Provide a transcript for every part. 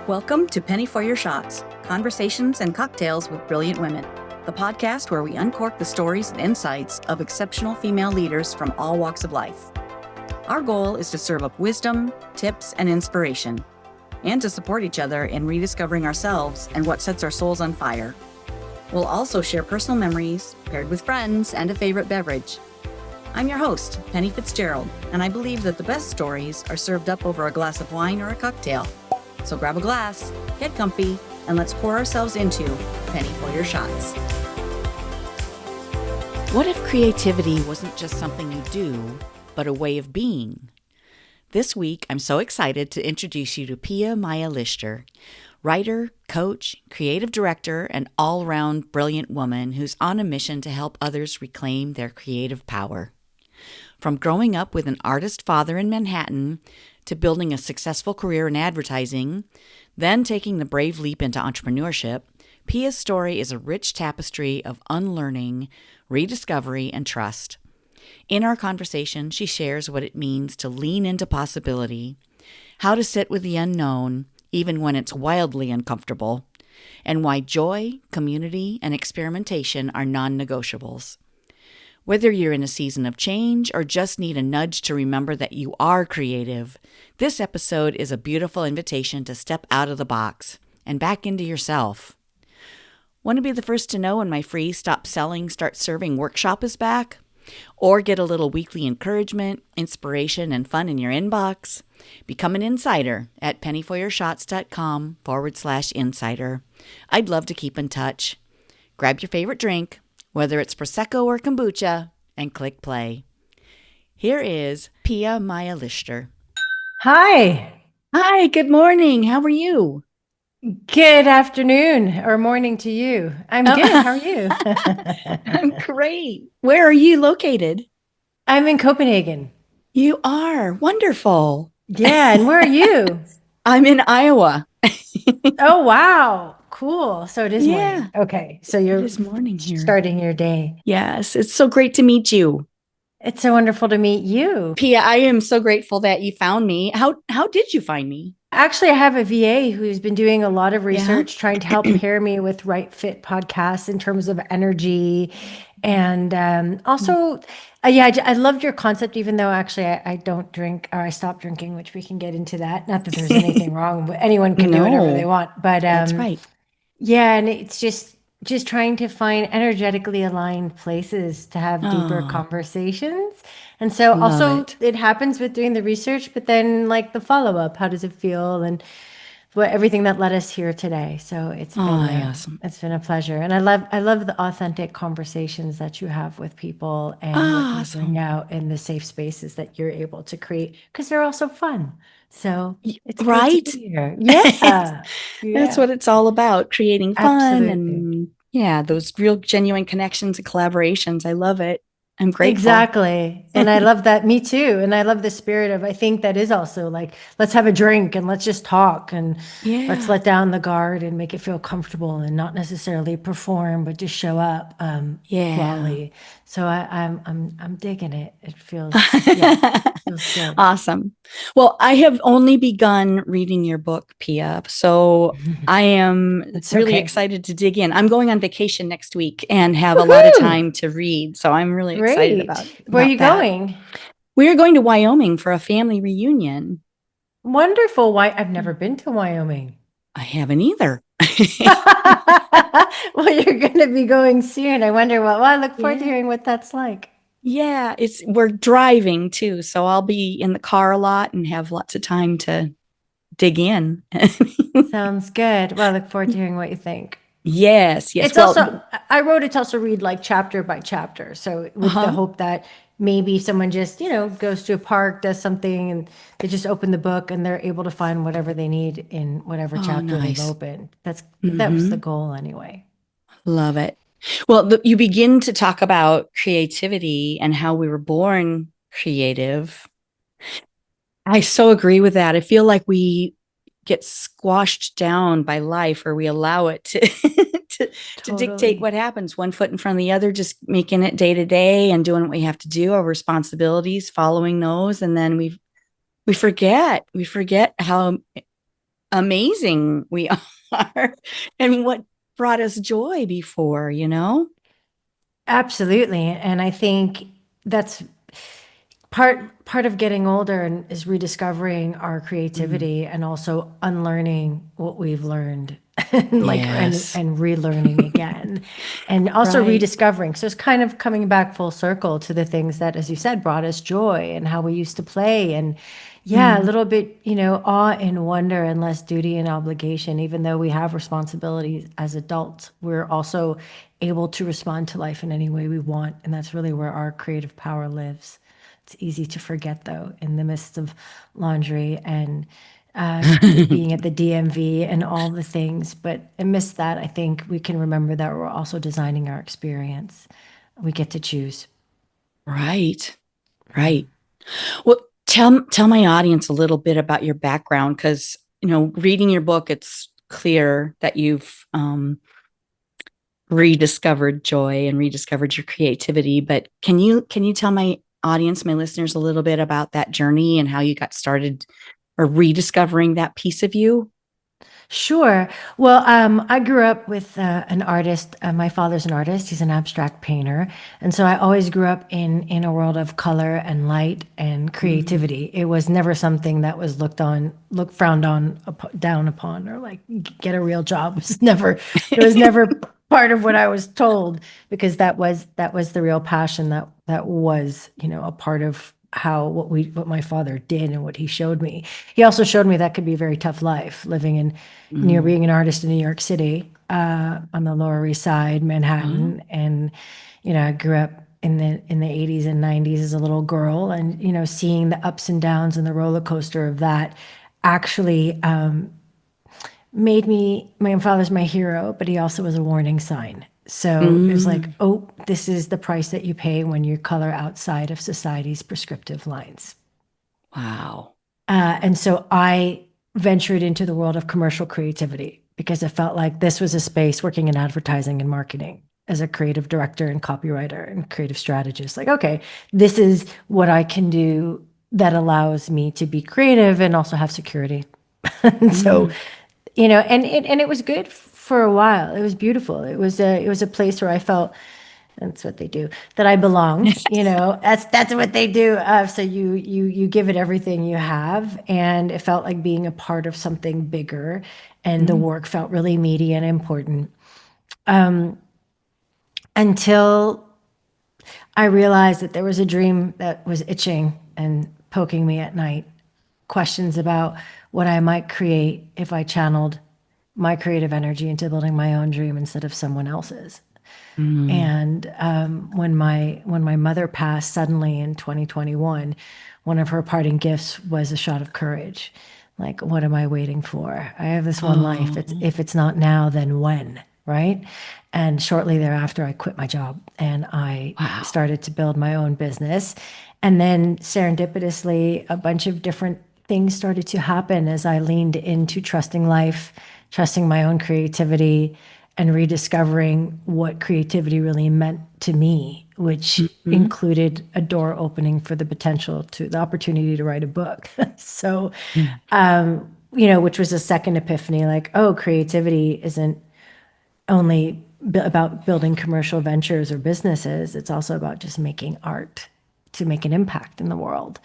Welcome to Penny for Your Shots, Conversations and Cocktails with Brilliant Women, the podcast where we uncork the stories and insights of exceptional female leaders from all walks of life. Our goal is to serve up wisdom, tips, and inspiration, and to support each other in rediscovering ourselves and what sets our souls on fire. We'll also share personal memories, paired with friends and a favorite beverage. I'm your host, Penny Fitzgerald, and I believe that the best stories are served up over a glass of wine or a cocktail. So grab a glass, get comfy, and let's pour ourselves into Penny for Your Shots. What if creativity wasn't just something you do, but a way of being? This week, I'm so excited to introduce you to Pia Mailhot-Leichter, writer, coach, creative director, and all-round brilliant woman who's on a mission to help others reclaim their creative power. From growing up with an artist father in Manhattan to building a successful career in advertising, then taking the brave leap into entrepreneurship, Pia's story is a rich tapestry of unlearning, rediscovery, and trust. In our conversation, she shares what it means to lean into possibility, how to sit with the unknown, even when it's wildly uncomfortable, and why joy, community, and experimentation are non-negotiables. Whether you're in a season of change or just need a nudge to remember that you are creative, this episode is a beautiful invitation to step out of the box and back into yourself. Want to be the first to know when my free Stop Selling, Start Serving workshop is back? Or get a little weekly encouragement, inspiration, and fun in your inbox? Become an insider at pennyforyourshots.com/insider. I'd love to keep in touch. Grab your favorite drink, whether it's Prosecco or kombucha, and click play. Here is Pia Mailhot-Leichter. Hi. Hi, good morning. How are you? Good afternoon or morning to you. I'm good. How are you? I'm great. Where are you located? I'm in Copenhagen. You are. Wonderful. Yeah. And where are you? I'm in Iowa. Oh, wow. Cool. So it is Yeah. morning. Okay. So you're It is morning here. Starting your day. Yes. It's so great to meet you. It's so wonderful to meet you. Pia, I am so grateful that you found me. How did you find me? Actually, I have a VA who's been doing a lot of research trying to help pair me with Right Fit podcasts in terms of energy. And also, I loved your concept, even though actually I don't drink, or I stopped drinking, which we can get into that. Not that there's anything wrong, but anyone can do whatever they want. But that's right. Yeah, and it's just trying to find energetically aligned places to have deeper conversations. And so also it happens with doing the research, but then like the follow-up, how does it feel, and everything that led us here today. So it's been awesome. It's been a pleasure. And I love the authentic conversations that you have with people and what you bring out in the safe spaces that you're able to create, because they're also fun. So it's right. Great to be here. Yeah. That's what it's all about, creating fun. Absolutely. And those real genuine connections and collaborations. I love it. I'm grateful. Exactly. And I love that. Me too. And I love the spirit of, I think that is also like, let's have a drink and let's just talk and let's let down the guard and make it feel comfortable and not necessarily perform, but just show up. Quality. So I'm digging it. It feels, feels good. Awesome. Well, I have only begun reading your book, Pia. So I am really excited to dig in. I'm going on vacation next week and have a lot of time to read. So I'm really excited about Where are you going? We are going to Wyoming for a family reunion. Wonderful. Why? I've never been to Wyoming. I haven't either. Well, you're going to be going soon. I wonder what. Well, I look forward to hearing what that's like. Yeah, we're driving too, so I'll be in the car a lot and have lots of time to dig in. Sounds good. Well, I look forward to hearing what you think. Yes. It's also, I wrote it to also read like chapter by chapter. So with the hope that maybe someone just, goes to a park, does something, and they just open the book and they're able to find whatever they need in whatever chapter they've opened. That was the goal anyway. Love it. Well, you begin to talk about creativity and how we were born creative. I so agree with that. I feel like we get squashed down by life, or we allow it to dictate what happens, one foot in front of the other, just making it day to day and doing what we have to do, our responsibilities, following those. And then we forget how amazing we are and what brought us joy before, you know? Absolutely. And I think that's part of getting older and is rediscovering our Mm. creativity and also unlearning what we've learned and Yes. and relearning again and also Right. rediscovering. So it's kind of coming back full circle to the things that, as you said, brought us joy and how we used to play. And yeah, a Mm. little bit, awe and wonder and less duty and obligation. Even though we have responsibilities as adults, we're also able to respond to life in any way we want. And that's really where our creative power lives. It's easy to forget, though, in the midst of laundry and being at the DMV and all the things. But amidst that, I think we can remember that we're also designing our experience. We get to choose. Right. Right. Well, tell my audience a little bit about your background because, reading your book, it's clear that you've rediscovered joy and rediscovered your creativity. But can you tell my audience, my listeners, a little bit about that journey and how you got started or rediscovering that piece of you? Sure. Well, I grew up with an artist. My father's an artist. He's an abstract painter, and so I always grew up in a world of color and light and Mm. creativity. It was never something that was looked frowned on, down upon, or like get a real job. It was never part of what I was told because that was the real passion that was a part of how what my father did and what he showed me. He also showed me that could be a very tough life living in near Mm. being an artist in New York City, on the Lower East Side, Oh. Manhattan, and I grew up in the 80s and 90s as a little girl, and seeing the ups and downs and the roller coaster of that actually made me. My father's my hero, but he also was a warning sign. So it was like, Mm. oh, this is the price that you pay when you color outside of society's prescriptive lines. Wow. And so I ventured into the world of commercial creativity because I felt like this was a space working in advertising and marketing as a creative director and copywriter and creative strategist. Like, okay, this is what I can do that allows me to be creative and also have security. And so, Mm. and it was good for a while. It was beautiful. It was a place where I felt that's what they do. That I belonged, that's what they do. So you give it everything you have, and it felt like being a part of something bigger, and the Mm. work felt really meaty and important. Until I realized that there was a dream that was itching and poking me at night. Questions about what I might create if I channeled my creative energy into building my own dream instead of someone else's. Mm. And when my mother passed suddenly in 2021, one of her parting gifts was a shot of courage. Like, what am I waiting for? I have this one life. It's Oh, if it's not now, then when, right? And shortly thereafter, I quit my job and I wow. started to build my own business. And then serendipitously, a bunch of different things started to happen as I leaned into trusting life, trusting my own creativity, and rediscovering what creativity really meant to me, which Mm-hmm. included a door opening for the opportunity to write a book. So, Mm. which was a second epiphany, like, oh, creativity isn't only about building commercial ventures or businesses. It's also about just making art to make an impact in the world.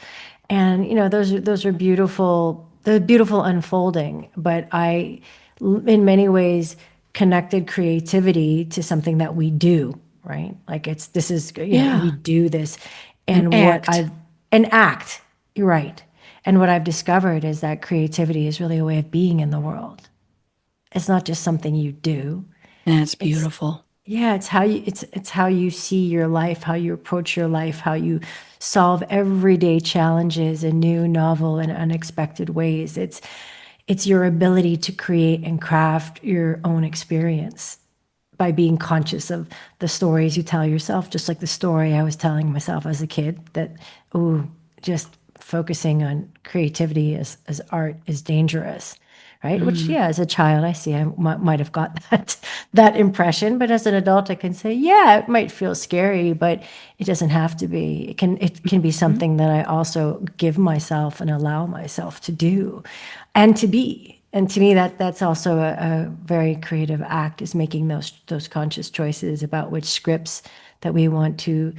And those are beautiful. The beautiful unfolding. But in many ways, connected creativity to something that we do. Right? Like this is we Yeah. do this, An and what act. I've an act. You're right. And what I've discovered is that creativity is really a way of being in the world. It's not just something you do. That's It's beautiful. yeah, it's how you see your life, how you approach your life, how you solve everyday challenges in new, novel, and unexpected ways. It's your ability to create and craft your own experience by being conscious of the stories you tell yourself, just like the story I was telling myself as a kid that, oh, just focusing on creativity as art is dangerous, right? Which, Mm. yeah, as a child, I see I might have got that impression, but as an adult, I can say, yeah, it might feel scary, but it doesn't have to be. It can be Mm. something that I also give myself and allow myself to do and to be. And to me, that's also a very creative act, is making those conscious choices about which scripts that we want to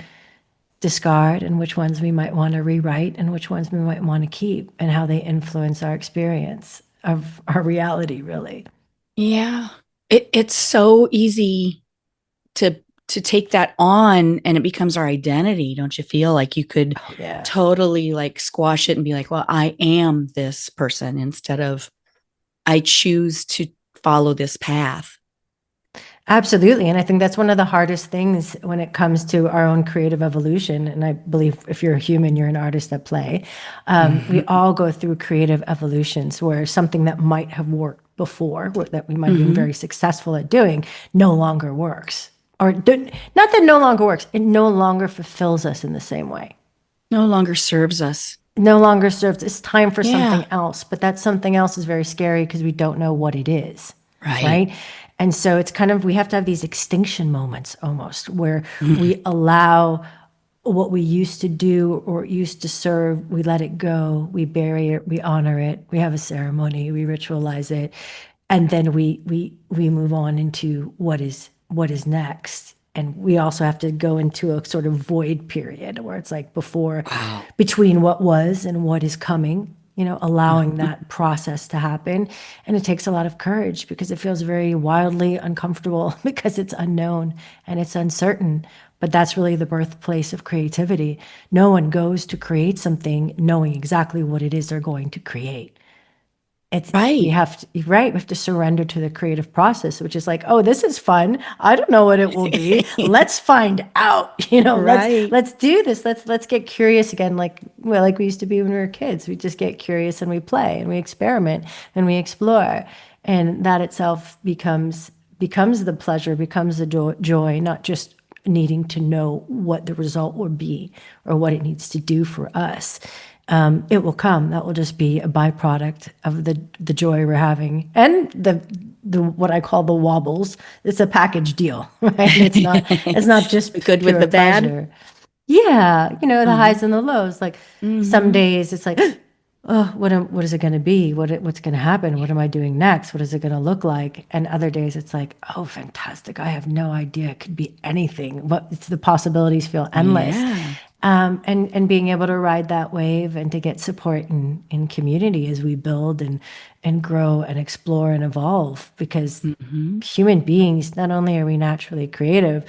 discard and which ones we might want to rewrite and which ones we might want to keep, and how they influence our experience of our reality, really. Yeah. It's so easy to take that on and it becomes our identity. Don't you feel like you could Oh, yeah. totally like squash it and be like, well, I am this person instead of I choose to follow this path. Absolutely. And I think that's one of the hardest things when it comes to our own creative evolution. And I believe if you're a human, you're an artist at play. We Mm-hmm. all go through creative evolutions where something that might have worked before, that we might have been Mm-hmm. very successful at doing, no longer works. Or not that no longer works, it no longer fulfills us in the same way. No longer serves us. No longer serves. It's time for Yeah. something else, but that something else is very scary because we don't know what it is, Right. right? And so it's kind of, we have to have these extinction moments almost, where Mhm. we allow what we used to do or used to serve, we let it go, we bury it, we honor it, we have a ceremony, we ritualize it, and then we move on into what is next. And we also have to go into a sort of void period where it's like before, Wow. between what was and what is coming, allowing Mhm. that process to happen. And it takes a lot of courage because it feels very wildly uncomfortable because it's unknown and it's uncertain. But that's really the birthplace of creativity. No one goes to create something knowing exactly what it is they're going to create. We Right. have to, right, we have to surrender to the creative process, which is like, oh, this is fun. I don't know what it will be. Let's find out. let's Right. let's do this. Let's get curious again, like we used to be when we were kids. We just get curious and we play and we experiment and we explore. And that itself becomes the pleasure, becomes the joy, not just needing to know what the result will be or what it needs to do for us. It will come. That will just be a byproduct of the joy we're having, and the what I call the wobbles. It's a package deal, right? It's not just The good with pure the bad. pleasure. Yeah, the Uh-huh. highs and the lows. Like some Mm-hmm. days it's like, oh, what is it going to be? What's going to happen? What am I doing next? What is it going to look like? And other days it's like, oh, fantastic! I have no idea. It could be anything. But it's the possibilities feel endless. Yeah. And being able to ride that wave and to get support in community as we build and grow and explore and evolve, because Mm-hmm. human beings, not only are we naturally creative,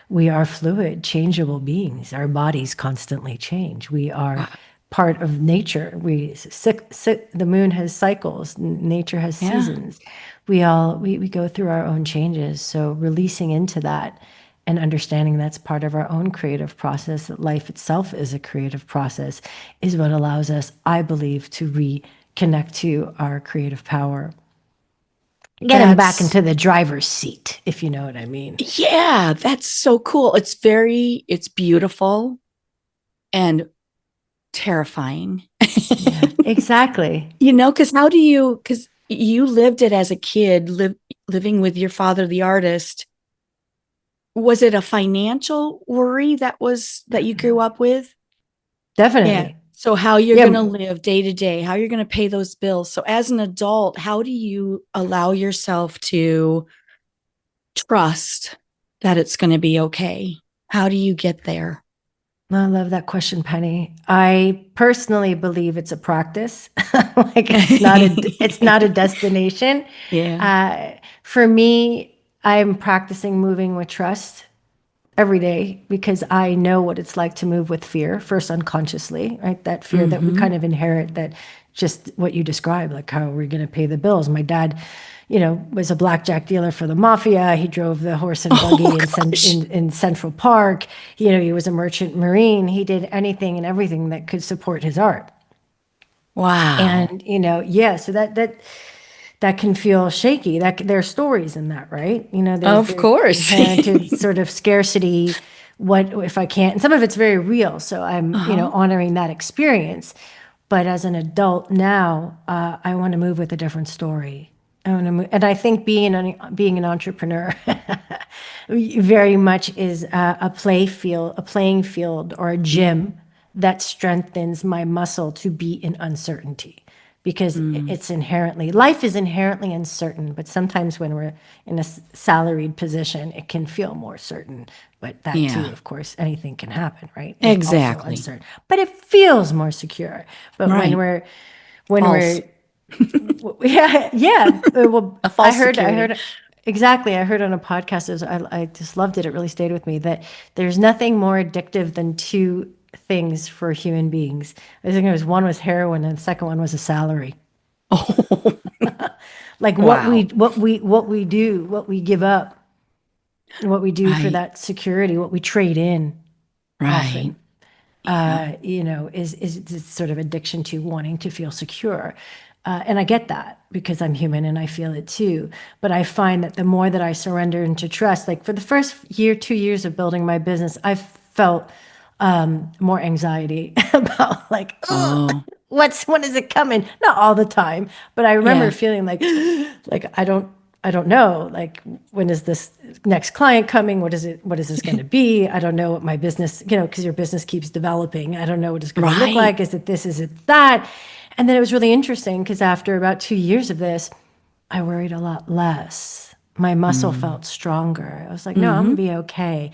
we are fluid, changeable beings. Our bodies constantly change. We are Wow. part of nature. The moon has cycles, nature has Yeah. seasons. We go through our own changes. So releasing into that and understanding that's part of our own creative process, that life itself is a creative process, is what allows us, I believe, to reconnect to our creative power. Get him back That's into the driver's seat, if you know what I mean. yeah, that's so cool. It's beautiful and terrifying. Yeah, exactly. Because because you lived it as a kid, living with your father, the artist. Was it a financial worry that you grew up with? Yeah. Definitely. So how you're going to Yeah. live day to day, how you're going to pay those bills. So as an adult, how do you allow yourself to trust that it's going to be okay? How do you get there? I love that question, Penny. I personally believe it's a practice. Like it's not a destination. Yeah. For me, I'm practicing moving with trust every day because I know what it's like to move with fear, first unconsciously, right? That fear that we Mm-hmm. kind of inherit, that just what you described, like how are we going to pay the bills? My dad, was a blackjack dealer for the mafia. He drove the horse and Oh buggy gosh. in Central Park. He was a merchant marine. He did anything and everything that could support his art. Wow. And, yeah, so that can feel shaky. That there are stories in that, right? There's Of there's course. inherited sort of scarcity. What if I can't? And some of it's very real. So I'm, Uh-huh. honoring that experience. But as an adult now, I want to move with a different story. I want to move, and I think being an entrepreneur very much is a playing field, or a gym that strengthens my muscle to be in uncertainty. because Mm. it's inherently, life is inherently uncertain, but sometimes when we're in a salaried position, it can feel more certain. But that too, Yeah, of course, anything can happen, right? Is also exactly. uncertain, but it feels more secure. But Right. when False. we're yeah, yeah. Well, A false security. exactly. I heard on a podcast, I just loved it. It really stayed with me that there's nothing more addictive than two things for human beings. I think it was one was heroin and the second one was a salary. Oh, Like wow. what we do, what we give up, what we do for Right. that security, what we trade in Right. often. Yeah. Is this sort of addiction to wanting to feel secure. And I get that because I'm human and I feel it too. But I find that the more that I surrender into trust, like for the first year, 2 years of building my business, I felt more anxiety about like, Oh, when is it coming? Not all the time, but I remember yeah. feeling like I don't know, like when is this next client coming? What is this going to be? I don't know what my business, because your business keeps developing. I don't know what it's going to look Right. like. Is it this? Is it that? And then it was really interesting because after about 2 years of this, I worried a lot less. My muscle Mm. felt stronger. I was like, no, I'm Mm-hmm. gonna be okay.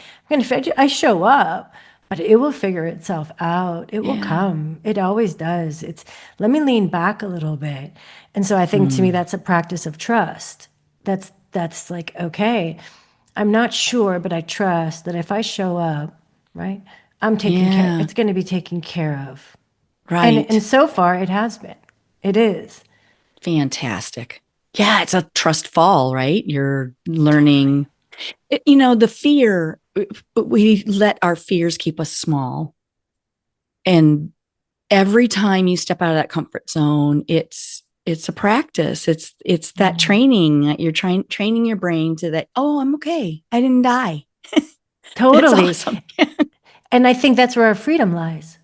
I show up, but it will figure itself out. It will Yeah. come. It always does. It's let me lean back a little bit. And so I think to me Mm. that's a practice of trust. That's like, okay, I'm not sure, but I trust that if I show up, right, I'm taking care, Yeah. it's gonna be taken care of. And Right. so far it has been. It is. Fantastic. Yeah, it's a trust fall, right? You're Totally. learning, the fear, we let our fears keep us small. And every time you step out of that comfort zone, it's a practice. It's that Mm. training that you're training your brain to that, oh, I'm okay. I didn't die. That's Totally. awesome. And I think that's where our freedom lies.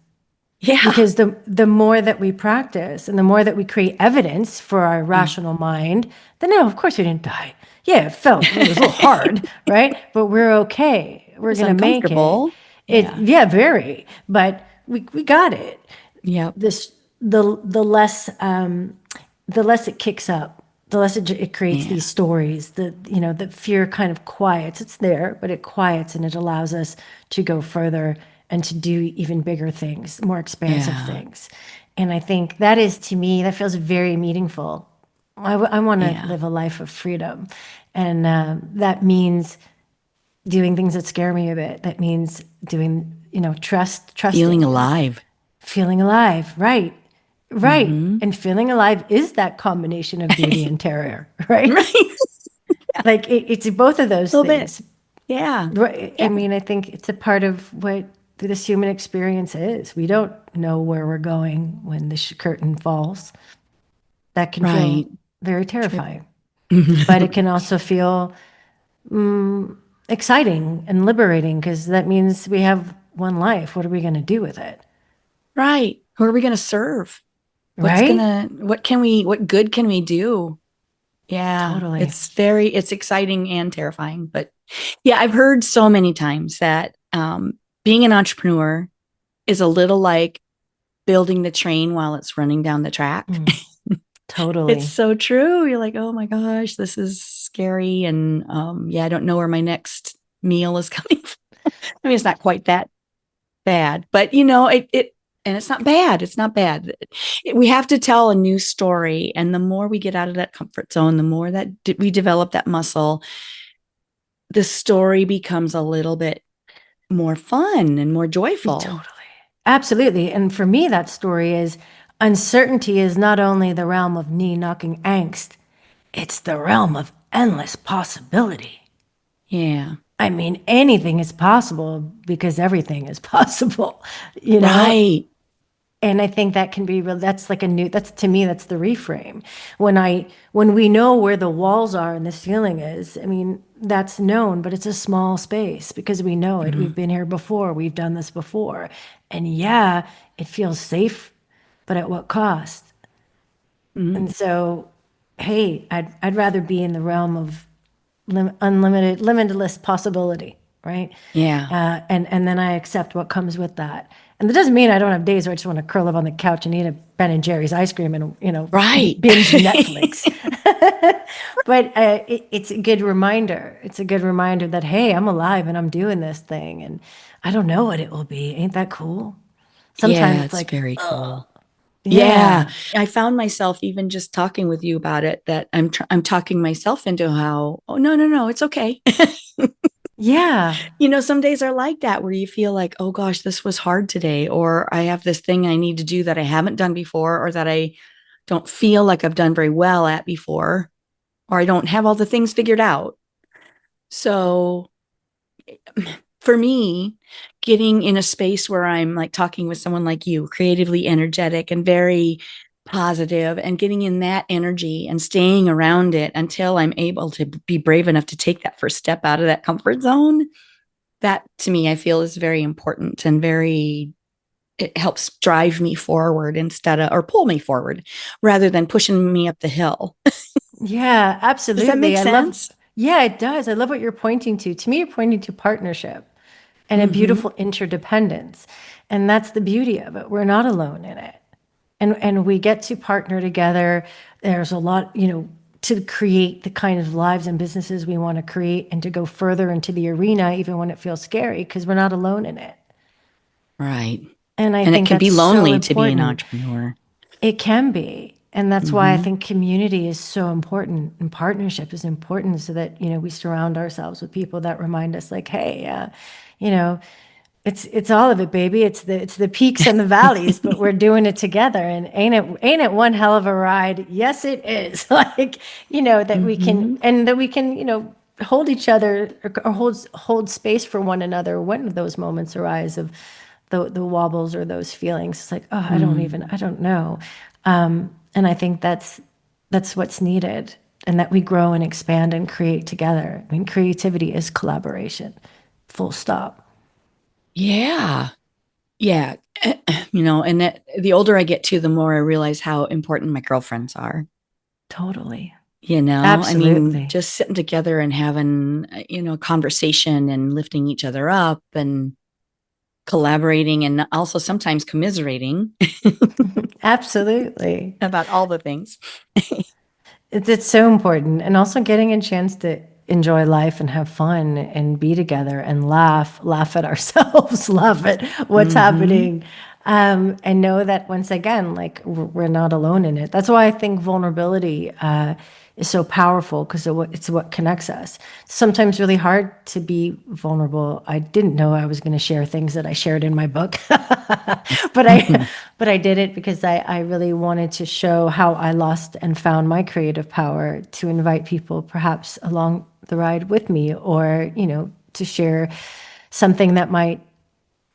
Yeah. Because the more that we practice and the more that we create evidence for our Uh, rational mind, then no, of course we didn't die. Yeah, it was a little hard, right? But we're okay. it We're was gonna make it. uncomfortable. Yeah. Yeah, very. But we got it. Yep. This the less it kicks up, the less it creates Yeah. these stories. The fear kind of quiets. It's there, but it quiets and it allows us to go further and to do even bigger things, more expansive Yeah. things. And I think that is, to me, that feels very meaningful. I want to Yeah. live a life of freedom, and that means doing things that scare me a bit. That means doing, Feeling trusting and alive. feeling alive, right? Right. Mm-hmm. And feeling alive is that combination of beauty and terror, right? Right. Like it's both of A those little bit. things. Yeah. Right. I Yeah. mean, I think it's a part of what this human experience is. We don't know where we're going when the curtain falls. That can feel Right. very True. terrifying, but it can also feel exciting and liberating because that means we have one life. What are we going to do with it? Right. Who are we going to serve? Right? What good can we do? Yeah. Totally. It's exciting and terrifying. But yeah, I've heard so many times that being an entrepreneur is a little like building the train while it's running down the track. Mm, It's totally. so true. You're like, oh my gosh, this is scary. And yeah, I don't know where my next meal is coming from. I mean, it's not quite that bad, but and it's not bad. It's not bad. We have to tell a new story. And the more we get out of that comfort zone, the more that we develop that muscle, the story becomes a little bit more fun and more joyful. Totally. Absolutely. And for me, that story is uncertainty is not only the realm of knee knocking angst, it's the realm of endless possibility. Yeah. I mean, anything is possible because everything is possible, you know? Right. And I think that can be real. That's like that's to me, that's the reframe. When we know where the walls are and the ceiling is, I mean, that's known, but it's a small space because we know it. We've Mhm. been here before. We've done this before. And yeah, it feels safe, but at what cost? Mhm. And so, hey, I'd rather be in the realm of limitless possibility, right? Yeah. And then I accept what comes with that. And that doesn't mean I don't have days where I just want to curl up on the couch and eat a Ben and Jerry's ice cream and, Right. binge Netflix. But it's a good reminder. It's a good reminder that, hey, I'm alive and I'm doing this thing. And I don't know what it will be. Ain't that cool? Sometimes Yeah, it's it's like, very cool. Yeah, yeah, I found myself even just talking with you about it that I'm talking myself into how, oh no, no, no, it's okay. yeah, Some days are like that where you feel like, oh gosh, this was hard today, or I have this thing I need to do that I haven't done before, or that I don't feel like I've done very well at before, or I don't have all the things figured out. So for me, getting in a space where I'm like talking with someone like you, creatively energetic and very positive, and getting in that energy and staying around it until I'm able to be brave enough to take that first step out of that comfort zone, that to me, I feel is very important and it helps drive me forward instead of, or pull me forward rather than pushing me up the hill. yeah, Does that absolutely. make sense? Yeah, it does. I love what you're pointing to. To me, you're pointing to partnership and a Mm-hmm. beautiful interdependence. And that's the beauty of it. We're not alone in it. And we get to partner together. There's a lot, to create the kind of lives and businesses we want to create and to go further into the arena, even when it feels scary, because we're not alone in it. Right. And I And it think can that's be so lonely to be an important. entrepreneur. It can be. And that's why I Mm-hmm. think community is so important and partnership is important so that, we surround ourselves with people that remind us like, hey, you know, it's all of it, baby. It's the peaks and the valleys, but we're doing it together. And ain't it one hell of a ride? Yes, it is. Like, that we can Mm-hmm. and that we can, hold each other or hold space for one another when those moments arise of the wobbles or those feelings. It's like, oh, Mm. I don't know. And I think that's what's needed, and that we grow and expand and create together. I mean, creativity is collaboration, full stop. Yeah. Yeah. And the older I get to, the more I realize how important my girlfriends are. Totally. I mean, Absolutely. just sitting together and having, a conversation and lifting each other up and collaborating and also sometimes commiserating Absolutely. about all the things. It's so important. And also getting a chance to enjoy life and have fun and be together and laugh at ourselves, laugh at what's Mm-hmm. happening. And know that once again, like we're not alone in it. That's why I think vulnerability is so powerful because it's what connects us. Sometimes really hard to be vulnerable. I didn't know I was going to share things that I shared in my book, but I did it because I really wanted to show how I lost and found my creative power to invite people perhaps along the ride with me, or to share something that might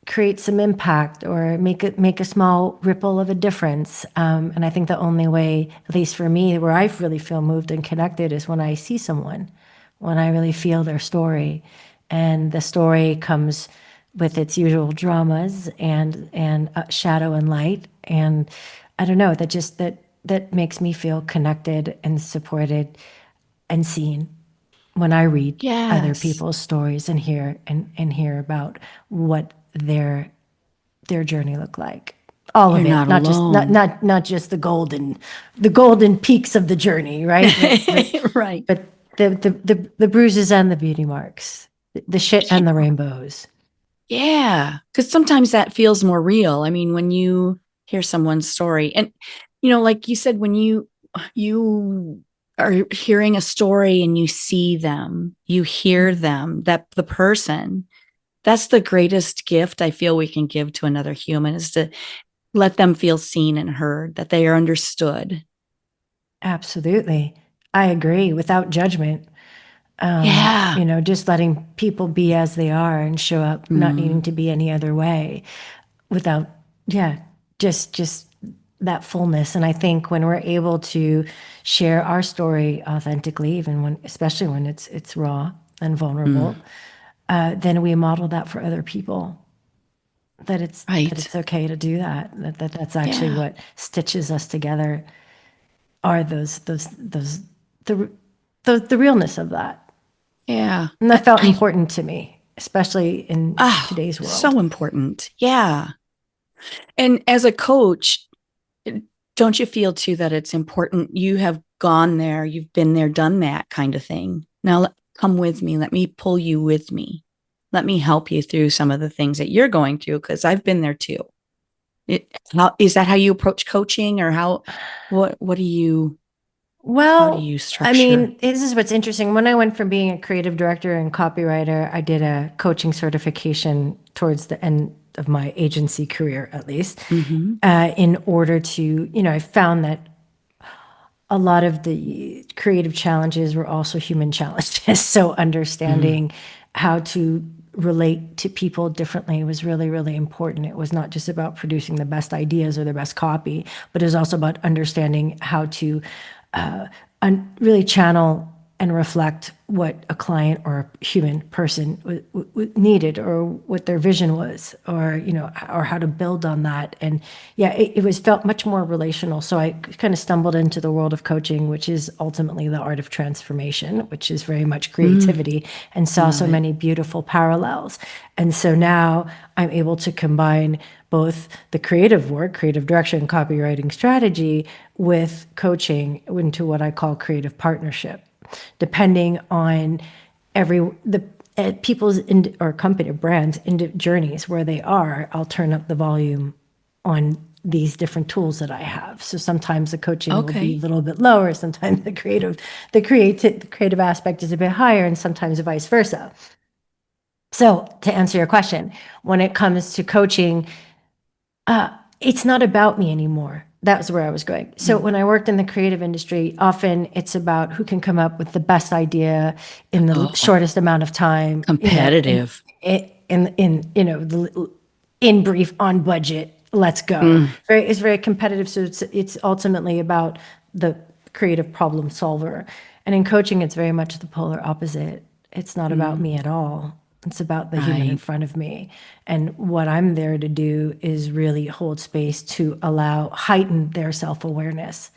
create some impact or make a small ripple of a difference. And I think the only way, at least for me, where I really feel moved and connected is when I see someone, when I really feel their story, and the story comes with its usual dramas and shadow and light, and I don't know, that makes me feel connected and supported and seen when I read other Yes. people's stories and hear about what their journey looked like. All You're of it, not alone. not just the golden peaks of the journey, right? Right. But the bruises and the beauty marks, the shit and the rainbows. Yeah. Because sometimes that feels more real. I mean, when you hear someone's story, and, like you said, when you are hearing a story and you see them, you hear them, that the person, that's the greatest gift I feel we can give to another human, is to let them feel seen and heard, that they are understood. Absolutely. I agree without judgment. Yeah. Just letting people be as they are and show up, not needing Mm, to be any other way without, yeah, just that fullness. And I think when we're able to share our story authentically, even when, especially when it's raw and mm, vulnerable, then we model that for other people. That right. it's okay to do that. That's actually Yeah. what stitches us together. Are those the the realness of that. Yeah. And that felt important to me, especially in Oh, today's world. so important. Yeah. And as a coach, don't you feel too that it's important? You have gone there, you've been there, done that kind of thing. Now, come with me. Let me pull you with me. Let me help you through some of the things that you're going through because I've been there too. Is that how you approach coaching, or what do you how do Well, you I structure? mean, this is what's interesting. When I went from being a creative director and copywriter, I did a coaching certification towards the end of my agency career, at least, Mm-hmm. in order to, I found that a lot of the creative challenges were also human challenges. So Mm-hmm. understanding how to relate to people differently was really, really important. It was not just about producing the best ideas or the best copy, but it was also about understanding how to really channel and reflect what a client or a human person needed, or what their vision was, or or how to build on that. And yeah, it was felt much more relational. So I kind of stumbled into the world of coaching, which is ultimately the art of transformation, which is very much Mm, creativity, and saw love so it. many beautiful parallels. And so now I'm able to combine both the creative work, creative direction, copywriting strategy, with coaching into what I call creative partnership, depending on the people's or company or brands journeys where they are. I'll turn up the volume on these different tools that I have. So sometimes the coaching will be a Okay. little bit lower, sometimes the creative aspect is a bit higher, and sometimes vice versa. So to answer your question, when it comes to coaching, it's not about me anymore. That was where I was going. So Mm. when I worked in the creative industry, often it's about who can come up with the best idea in the Oh, shortest amount of time, competitive. in brief, on budget. Let's go. Mm, It's very competitive. So it's ultimately about the creative problem solver. And in coaching, it's very much the polar opposite. It's not about mm, me at all. It's about the human in right. front of me. And what I'm there to do is really hold space to heighten their self-awareness,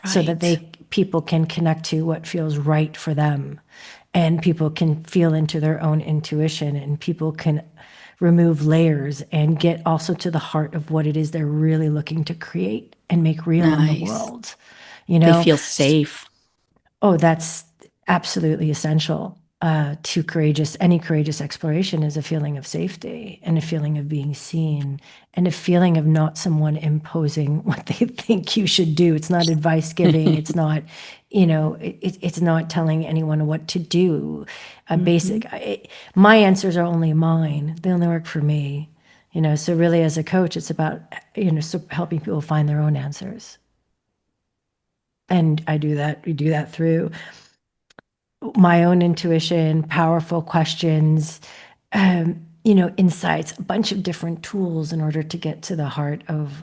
so that Right. people can connect to what feels right for them, and people can feel into their own intuition, and people can remove layers and get also to the heart of what it is they're really looking to create and make real in the Nice. world. You They know, feel safe. Oh, that's absolutely essential. To any courageous exploration is a feeling of safety, and a feeling of being seen, and a feeling of not someone imposing what they think you should do. It's not advice giving. It's not, it's not telling anyone what to do. Hmm. My answers are only mine. They only work for me. So really, as a coach, it's about, helping people find their own answers. And I do that. We do that through my own intuition, powerful questions, insights, a bunch of different tools in order to get to the heart of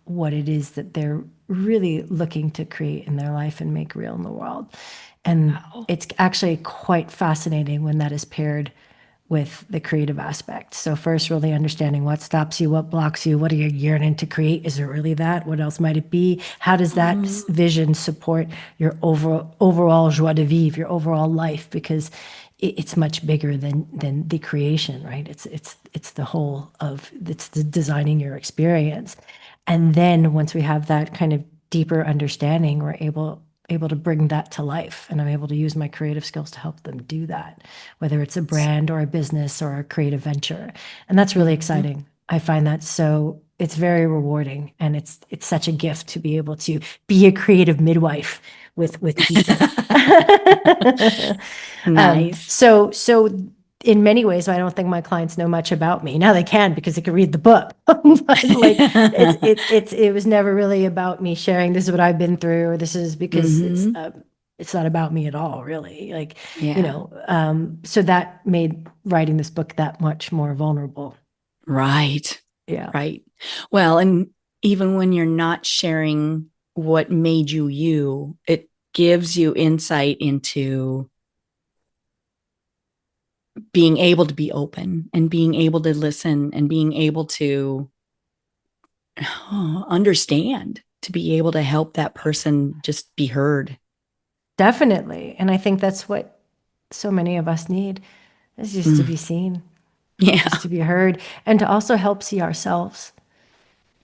what it is that they're really looking to create in their life and make real in the world. And Wow. it's actually quite fascinating when that is paired with the creative aspect. So first, really understanding what stops you, what blocks you, what are you yearning to create? Is it really that? What else might it be? How does that Mm, vision support your overall joie de vivre, your overall life? Because it's much bigger than the creation, right? It's the whole of it's the designing your experience. And then once we have that kind of deeper understanding, we're able to bring that to life, and I'm able to use my creative skills to help them do that, whether it's a brand or a business or a creative venture. And that's really mhm. exciting. I find that it's very rewarding, and it's such a gift to be able to be a creative midwife with people. Nice. So in many ways, I don't think my clients know much about me. Now they can, because they can read the book. But like, it was never really about me sharing, this is what I've been through, or this is because Hmm. it's not about me at all, really. Like, Yeah. so that made writing this book that much more vulnerable. Right. Yeah. Right. Well, and even when you're not sharing what made you you, it gives you insight into being able to be open and being able to listen and being able to understand, to be able to help that person just be heard. Definitely. And I think that's what so many of us need, is just to Mm. be seen, Yeah. just to be heard, and to also help see ourselves.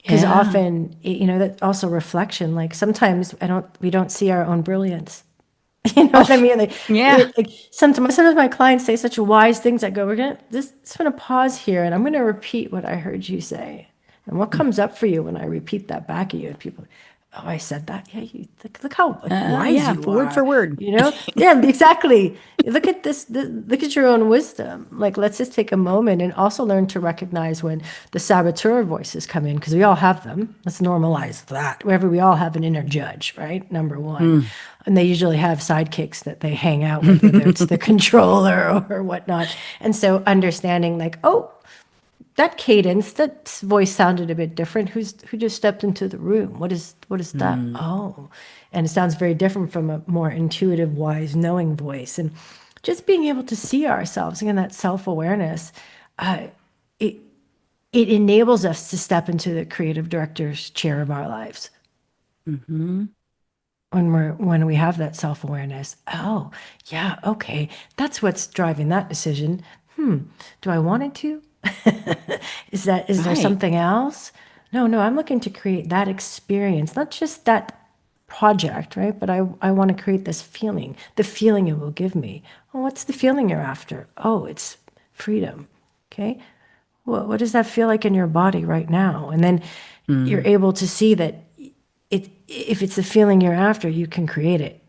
Because Yeah. often, that also reflection, like sometimes we don't see our own brilliance. You know what I Oh, mean? yeah. Like sometimes my clients say such wise things. I go, just gonna pause here, and I'm gonna repeat what I heard you say, and what comes up for you when I repeat that back at you. And people, oh, I said that. Yeah, you look how like wise Yeah. you Word for are. word. Yeah, exactly. Look at look at your own wisdom. Like, let's just take a moment and also learn to recognize when the saboteur voices come in, because we all have them. Let's normalize that. Wherever we all have an inner judge, right? Number one. Mm. And they usually have sidekicks that they hang out with, whether it's the controller or whatnot. And so understanding, like, oh, that cadence, that voice sounded a bit different. Who just stepped into the room? What is that? Mm. Oh, and it sounds very different from a more intuitive, wise, knowing voice. And just being able to see ourselves, again, that self-awareness, it it enables us to step into the creative director's chair of our lives Mm-hmm. when we have that self-awareness. Oh, yeah, okay, that's what's driving that decision. Do I want it to? Is there Right. something else? No, I'm looking to create that experience, not just that project, right? But I want to create this feeling, the feeling it will give me. Well, what's the feeling you're after? Oh, it's freedom. Okay. Well, what does that feel like in your body right now? And then you're Mm. able to see that if it's the feeling you're after, you can create it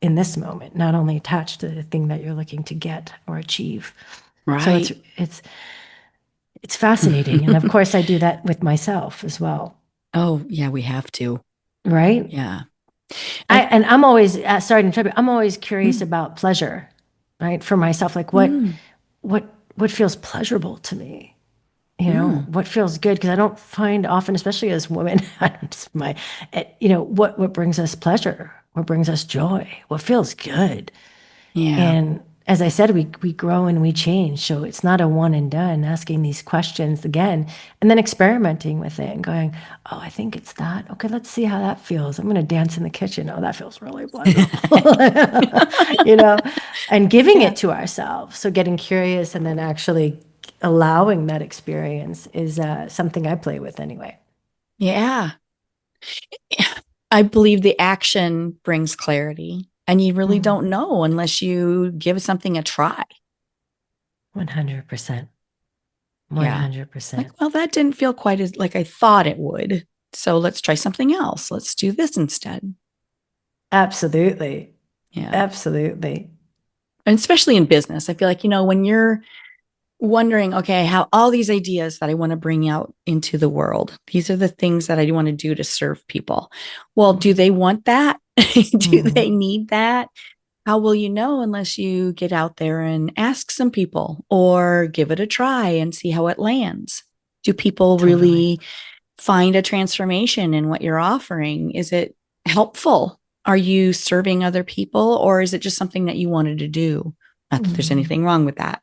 in this moment, not only attached to the thing that you're looking to get or achieve. So Right. it's fascinating. And of course I do that with myself as well. Oh, yeah, we have to. Right. Yeah. I, And I'm always, sorry to interrupt you, I'm always curious mm, about pleasure, right? For myself, like mm, what feels pleasurable to me? mm. What feels good? Because I don't find often, especially as women, what brings us pleasure, what brings us joy, what feels good. Yeah. And as I said, we grow and we change. So it's not a one and done, asking these questions again and then experimenting with it and going, oh, I think it's that. Okay, let's see how that feels. I'm going to dance in the kitchen. Oh, that feels really pleasurable. you know, and giving Yeah. it to ourselves. So getting curious and then actually allowing that experience is something I play with anyway. Yeah. I believe the action brings clarity, and you really don't Mhm. know unless you give something a try. 100%. Yeah. Like, 100%. well, that didn't feel quite as like I thought it would. So let's try something else. Let's do this instead. Absolutely. Yeah. Absolutely. And especially in business, I feel like, when you're wondering, okay, how all these ideas that I want to bring out into the world, these are the things that I want to do to serve people. Well, do they want that? Do they Mhm. need that? How will you know unless you get out there and ask some people or give it a try and see how it lands? Do people Totally. really find a transformation in what you're offering? Is it helpful? Are you serving other people, or is it just something that you wanted to do? Not that there's Mhm. anything wrong with that.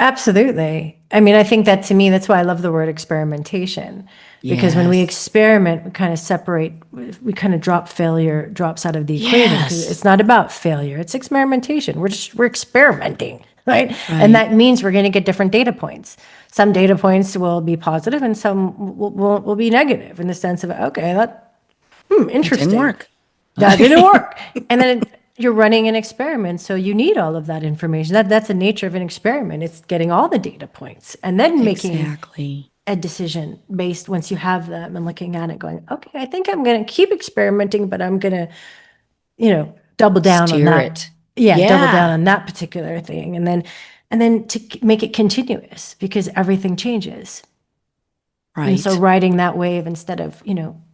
Absolutely. I mean, I think that to me, that's why I love the word experimentation, because when we Yes. experiment, we kind of separate, we kind of drop failure, drops out of the equation, because Yes. it's not about failure, it's experimentation. We're experimenting, right? And Right. that means we're going to get different data points. Some data points will be positive and some will be negative in the sense of, okay, It didn't interesting. work. That didn't work. And then you're running an experiment, so you need all of that information. That's the nature of an experiment. It's getting all the data points and then making Exactly. a decision based once you have them and looking at it going, okay, I think I'm going to keep experimenting, but I'm going to, double down on Steer that. it. Yeah, double down Yeah. on that particular thing. And then make it continuous because everything changes. And so Right. riding that wave instead of,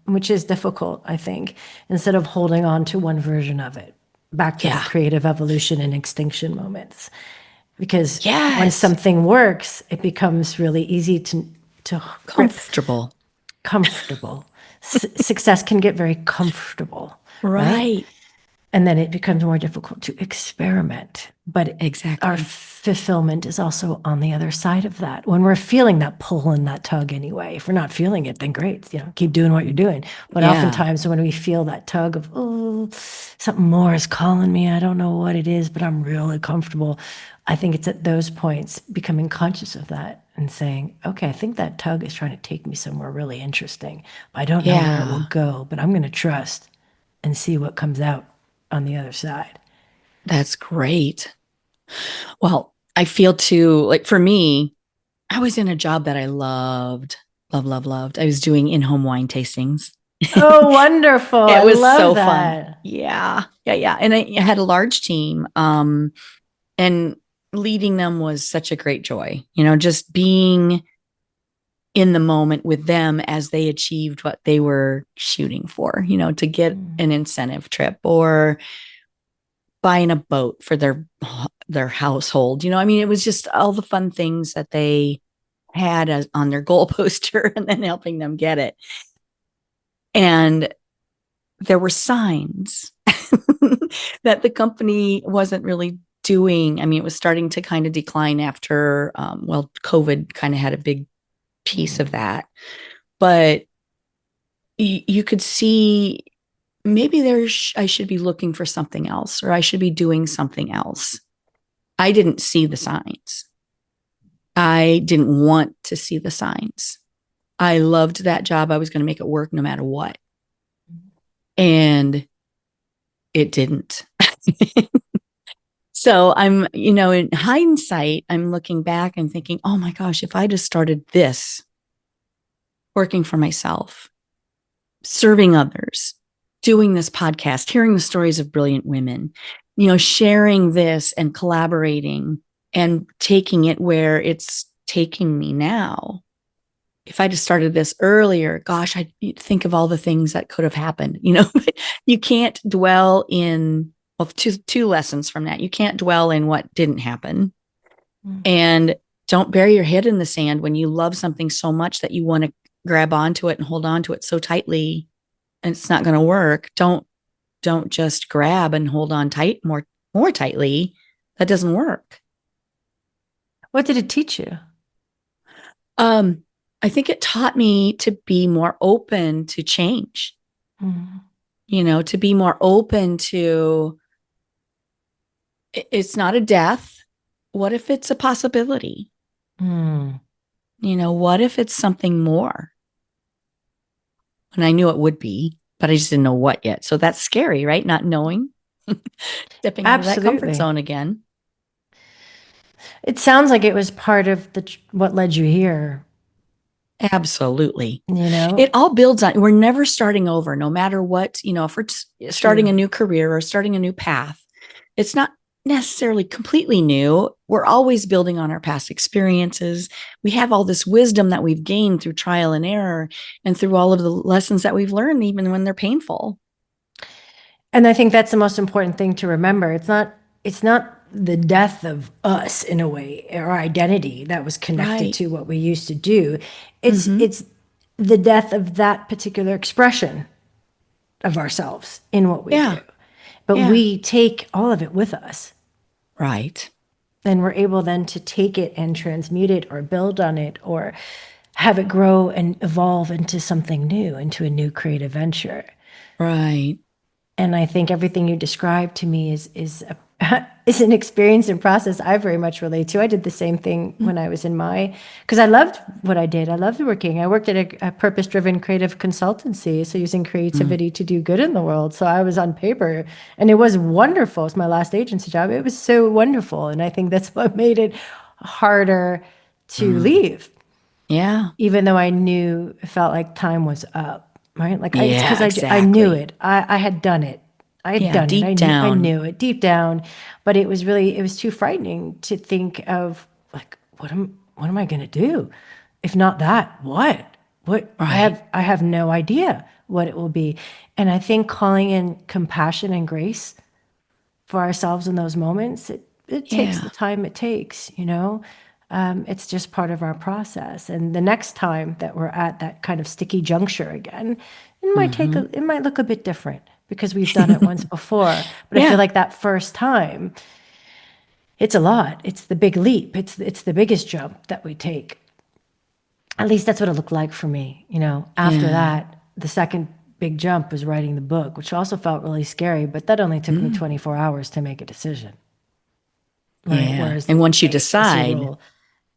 which is difficult, I think, instead of holding on to one version of it, back to the Yeah. creative evolution and extinction moments. Because once Yes. something works, it becomes really easy to grip, Comfortable. comfortable. Success can get very comfortable, right? Right. And then it becomes more difficult to experiment. But our Exactly. fulfillment is also on the other side of that. When we're feeling that pull and that tug anyway, if we're not feeling it, then great, keep doing what you're doing. But Yeah. oftentimes when we feel that tug of, oh, something more is calling me, I don't know what it is, but I'm really comfortable. I think it's at those points becoming conscious of that and saying, okay, I think that tug is trying to take me somewhere really interesting. I don't know where it will Yeah, go, but I'm going to trust and see what comes out on the other side. that's great. Well, I feel too, like for me, I was in a job that I loved, love, love, loved. I was doing in-home wine tastings. Oh, wonderful. It I was love so fun. that. Yeah. Yeah. Yeah. And I had a large team. And leading them was such a great joy. Just being in the moment with them as they achieved what they were shooting for, to get Mm. an incentive trip or buying a boat for their household. I mean, it was just all the fun things that they had on their goal poster and then helping them get it. And there were signs that the company wasn't really doing. I mean, it was starting to kind of decline after, COVID kind of had a big piece of Mm. that. But you could see maybe I should be looking for something else or I should be doing something else. I didn't see the signs. I didn't want to see the signs. I loved that job. I was going to make it work no matter what. And it didn't. So in hindsight, I'm looking back and thinking, oh my gosh, if I just started this, working for myself, serving others, doing this podcast, hearing the stories of brilliant women, sharing this and collaborating and taking it where it's taking me now. If I just started this earlier, gosh, I think of all the things that could have happened, but you can't dwell in, well, two lessons from that. You can't dwell in what didn't happen. Mm. And don't bury your head in the sand when you love something so much that you want to grab onto it and hold on to it so tightly and it's not going to work. Don't just grab and hold on tight more tightly. That doesn't work. What did it teach you? Um, I think it taught me to be more open to change, Mm. to be more open to it's not a death. What if it's a possibility? Mm. What if it's something more? And I knew it would be, but I just didn't know what yet. So that's scary, right? Not knowing, stepping out of that comfort Absolutely. zone again. It sounds like it was part of what led you here, Absolutely. you know? It all builds on, we're never starting over, no matter what, if we're starting True. a new career or starting a new path, it's not necessarily completely new. We're always building on our past experiences. We have all this wisdom that we've gained through trial and error and through all of the lessons that we've learned, even when they're painful. And I think that's the most important thing to remember. It's not the death of us in a way, our identity that was connected Right. to what we used to do. It's Mm-hmm. it's the death of that particular expression of ourselves in what we do. Yeah. But Yeah. we take all of it with us. Right. And we're able then to take it and transmute it or build on it or have it grow and evolve into something new, into a new creative venture. Right. And I think everything you described to me is an experience and process I very much relate to. I did the same thing when I was because I loved what I did. I loved working. I worked at a purpose-driven creative consultancy, so using Mm-hmm. creativity to do good in the world. So I was on paper, and it was wonderful. It's my last agency job. It was so wonderful, and I think that's what made it harder to Mm. leave, Yeah. even though I knew it felt like time was up, right? Like it's because Yeah, I knew exactly. it. I had done it. I had Yeah. done it. Deep I down. knew it deep down, but it was too frightening to think of like, what am I going to do? If not that, what? What Right. I have no idea what it will be. And I think calling in compassion and grace for ourselves in those moments, it takes the Yeah. time it takes, you know? It's just part of our process. And the next time that we're at that kind of sticky juncture again, Mm-hmm. it might look a bit different because we've done it once before. But I feel Yeah. like that first time, it's a lot. It's the big leap. It's the biggest jump that we take. At least that's what it looked like for me. After Yeah. that, the second big jump was writing the book, which also felt really scary, but that only took me Mm. 24 hours to make a decision. Right. Yeah. Whereas And the once you agency decide, role.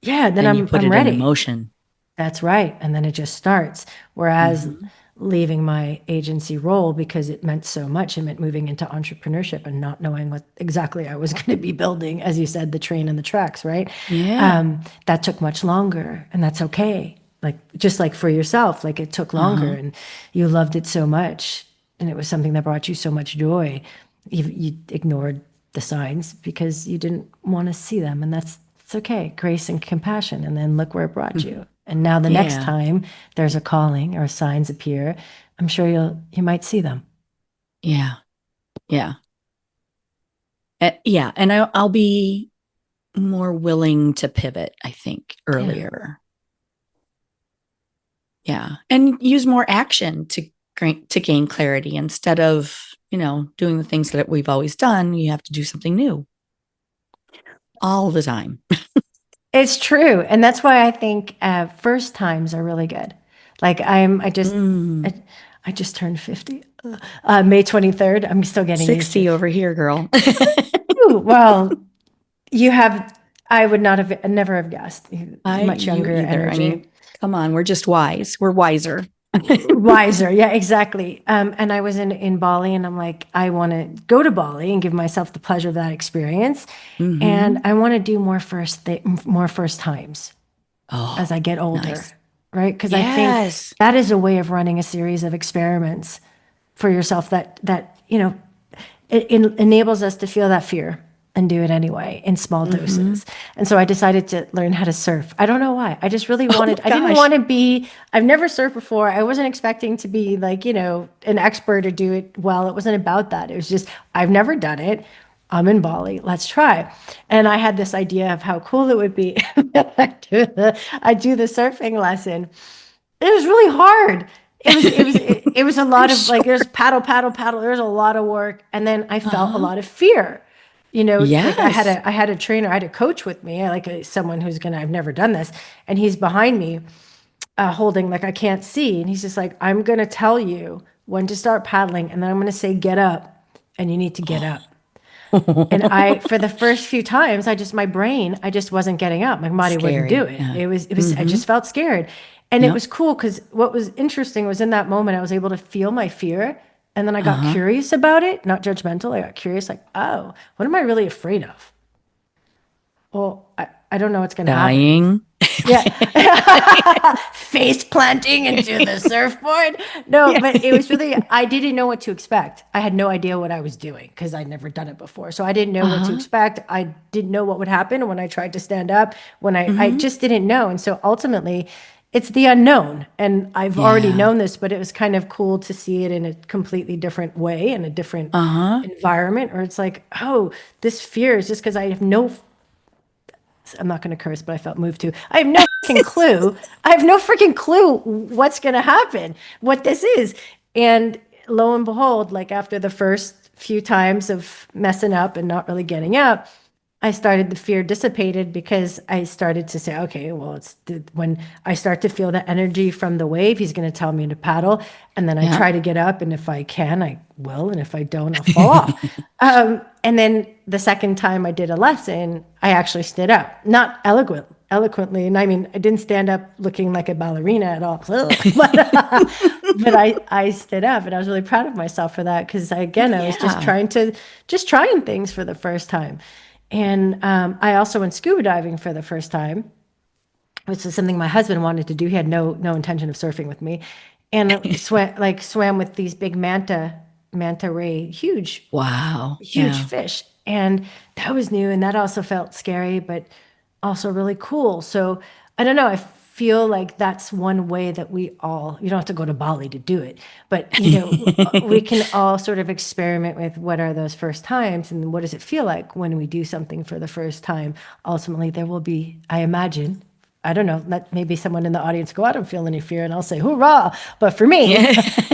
Yeah, then Then you put I'm it in ready. motion. That's right. And then it just starts. Whereas Hmm. leaving my agency role because it meant so much, it meant moving into entrepreneurship and not knowing what exactly I was going to be building, as you said, the train and the tracks, right? Yeah. That took much longer, and that's okay. Like just like for yourself, like it took longer, Uh-huh. and you loved it so much, and it was something that brought you so much joy. You ignored the signs because you didn't want to see them, and that's it's okay. Grace and compassion, and then look where it brought you. And now the next Yeah. time there's a calling or signs appear, I'm sure you might see them. Yeah. Yeah. Yeah. And I'll be more willing to pivot, I think, Yeah. earlier. Yeah. And use more action to gain clarity instead of, doing the things that we've always done. You have to do something new all the time. It's true. And that's why I think first times are really good. Like Mm, I, I just turned 50. May 23rd. I'm still getting used to 60 it. over here, girl. Ooh, well, you have, I would not have, never have guessed. Much You younger either. I energy. mean, come on, we're just wise. We're wiser. Wiser. Yeah, exactly. And I was in Bali and I'm like, I want to go to Bali and give myself the pleasure of that experience. And Hmm. I want to do more first times as Oh, I get older, nice. right? Because I think Yes. that is a way of running a series of experiments for yourself it enables us to feel that fear and do it anyway in small Hmm. doses. And so I decided to learn how to surf. I don't know why. I just really Oh wanted, my I didn't gosh. want to be, I've never surfed before. I wasn't expecting to be like, an expert or do it well. It wasn't about that. It was just, I've never done it. I'm in Bali. Let's try. And I had this idea of how cool it would be. I do the surfing lesson. It was really hard. It was a I'm lot of sure. like there's paddle, paddle, paddle. There's a lot of work, and then I felt a Uh-huh. lot of fear. Like Yes. I had a trainer, I had a coach with me, someone I've never done this, and he's behind me, holding like I can't see, and he's just like, I'm gonna tell you when to start paddling, and then I'm gonna say get up, and you need to get up. And for the first few times, my brain, I just wasn't getting up. My body wouldn't do Scary. it. Yeah. I Hmm. just felt scared. And it Yep. was cool because what was interesting was in that moment, I was able to feel my fear. And then I got Uh-huh. curious about it, not judgmental. I got curious, like, oh, what am I really afraid of? Well, I don't know what's going to happen. Dying. Yeah. Face planting into the surfboard. No, Yeah. but it was really, I didn't know what to expect. I had no idea what I was doing because I'd never done it before. So I didn't know what to Uh-huh. expect. I didn't know what would happen when I tried to stand up, I Hmm. just didn't know. And so ultimately, it's the unknown. And I've already Yeah. known this, but it was kind of cool to see it in a completely different way, in a different Uh-huh. environment, or it's like, oh, this fear is just because I have no I'm not going to curse, but I felt moved to. I have no freaking clue. I have no freaking clue what's going to happen, what this is. And lo and behold, like after the first few times of messing up and not really getting up, the fear dissipated because I started to say, okay, well, when I start to feel the energy from the wave, he's going to tell me to paddle. And then I Yeah. try to get up. And if I can, I will. And if I don't, I'll fall off. And then the second time I did a lesson, I actually stood up, not eloquently. And I mean, I didn't stand up looking like a ballerina at all, but I stood up and I was really proud of myself for that. Cause I was Yeah. just trying things for the first time. And I also went scuba diving for the first time, which is something my husband wanted to do. He had no intention of surfing with me, and swam with these big manta ray, Wow. huge Yeah. fish, and that was new, and that also felt scary, but also really cool. So I don't know. I feel like that's one way that you don't have to go to Bali to do it, but we can all sort of experiment with what are those first times and what does it feel like when we do something for the first time. Ultimately, there will be, I imagine, I don't know, let maybe someone in the audience go, I don't feel any fear, and I'll say, hoorah. But for me, Yeah.